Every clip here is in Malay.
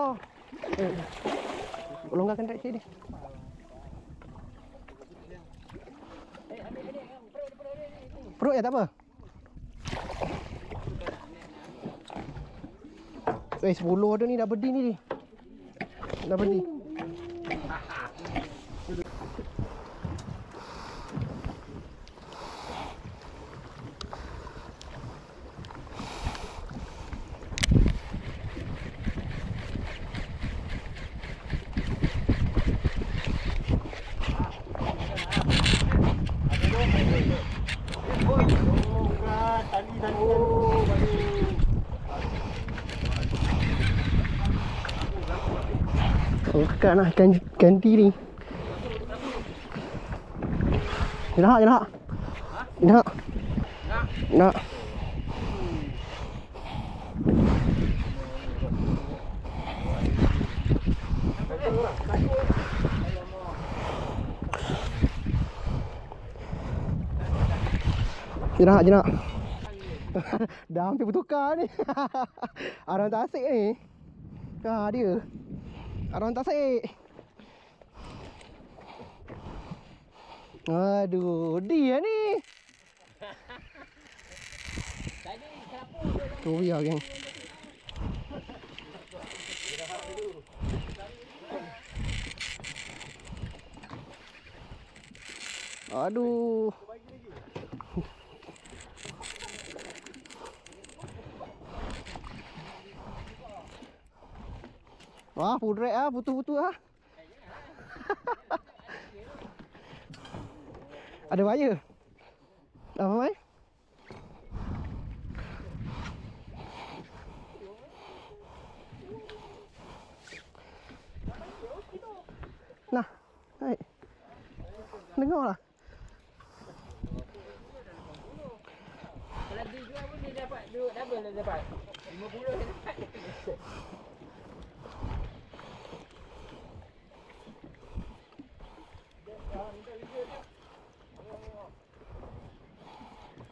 besar. Longgarkan track ni. Perut ya tak apa. 10 ada ni dah berdiri ni. Dah berdiri. Ikan lah, ikan tiri. Nak. Jenak. Dah hampir bertukar ni. Arang tasik ni. Dia. Arang tasik. Aduh, dia ni. Tu biar geng. Aduh. Wah, pudrek ah, putus-putus ah. Ada wire. Apa mai? Nah, naik. Dengarlah. Kalau dijual pun dia dapat duit double dia dapat. 50 dia dapat.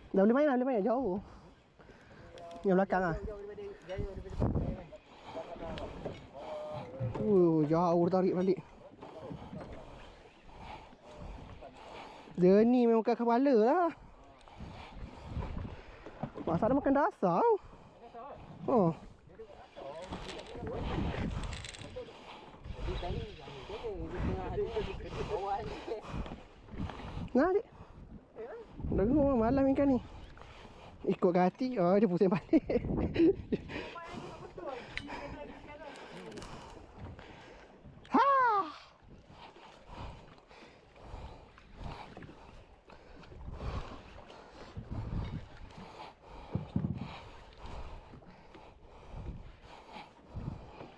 Dah boleh main jauh. Yang belakang ah. Jauh tarik balik. Dia ni memang makan kepala lah. Masa dia makan dasar. Oh. Nah, adik. Dengar malam ikan ni. Ikut ke hati, dia pusing balik. Ha!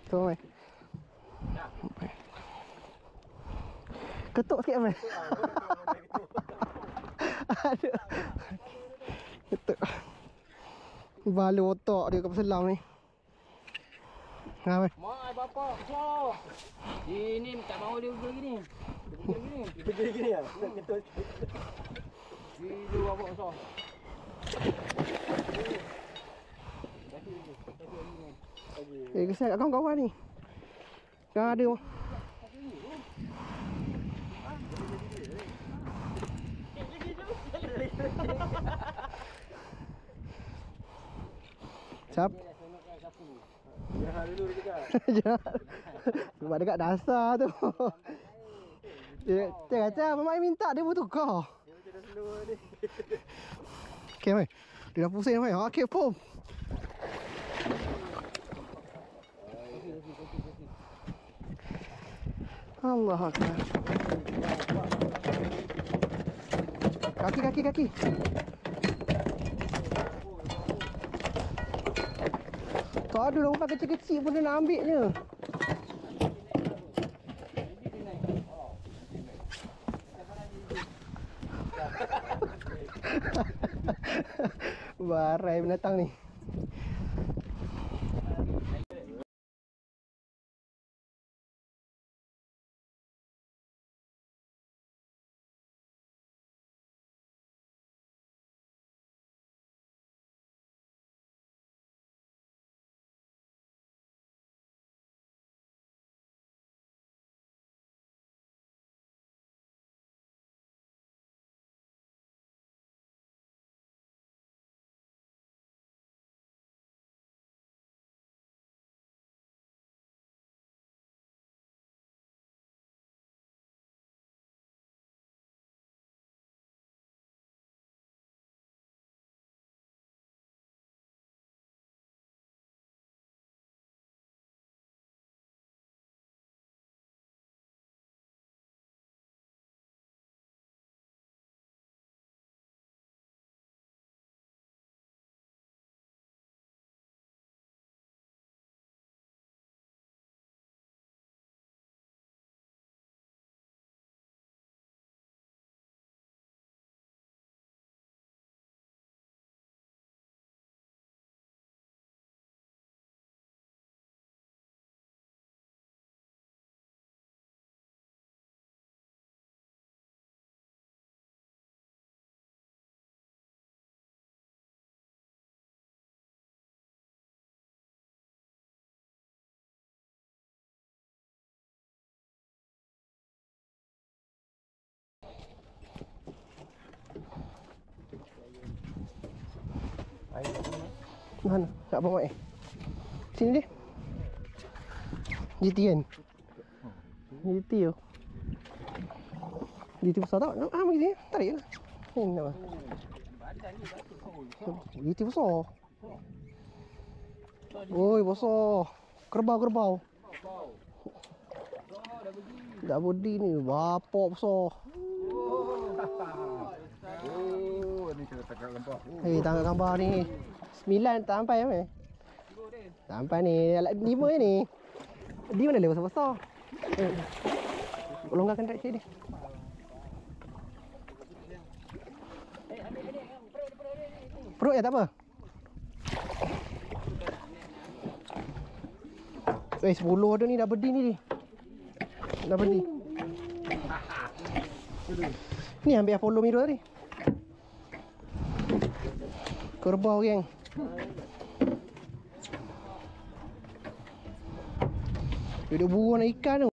Tu mai. Ketuk sikit mai. Aduh. Ketuk. Balu otak dia kat selam ni. Ha mai. Mai bapak, so. Ini tak mahu dia gini. Gini ah. Ketuk. Ini bapak so. Kesal kat kawan-kawan ni. Kan ada. Siap. Jangan dulu dekat. Jangan. Sebab dekat dasar tu. Dia kata apa mai minta dia bertukar. Dia dah slow ni. Okey mai. Dia dah pusing mai. Okey pom. Allah Akbar. Kaki. Tak ada lompat kecil-kecil pun dia nak ambilnya. Barai binatang ni. Mana? Kat bawah eh. Sini dia. GT kan? GT tu. GT besar tak? Ambil sini. Tarik lah. Ini nak. GT besar. Oi, besar. Kerbau. Dah body ni. Bapak besar. Ni kena tangkap gambar. Tangkap gambar ni. 9 tak sampai apa? Tak sampai ni. 5 je ni. Di mana dia besar-besar? Longgarkan track dia. Perut je tak apa? 10 ada ni dah berdiri ni. Dah berdiri. Ni ambil Apollo mirror tadi. Kerbau geng. Duduk buruan ikan tu.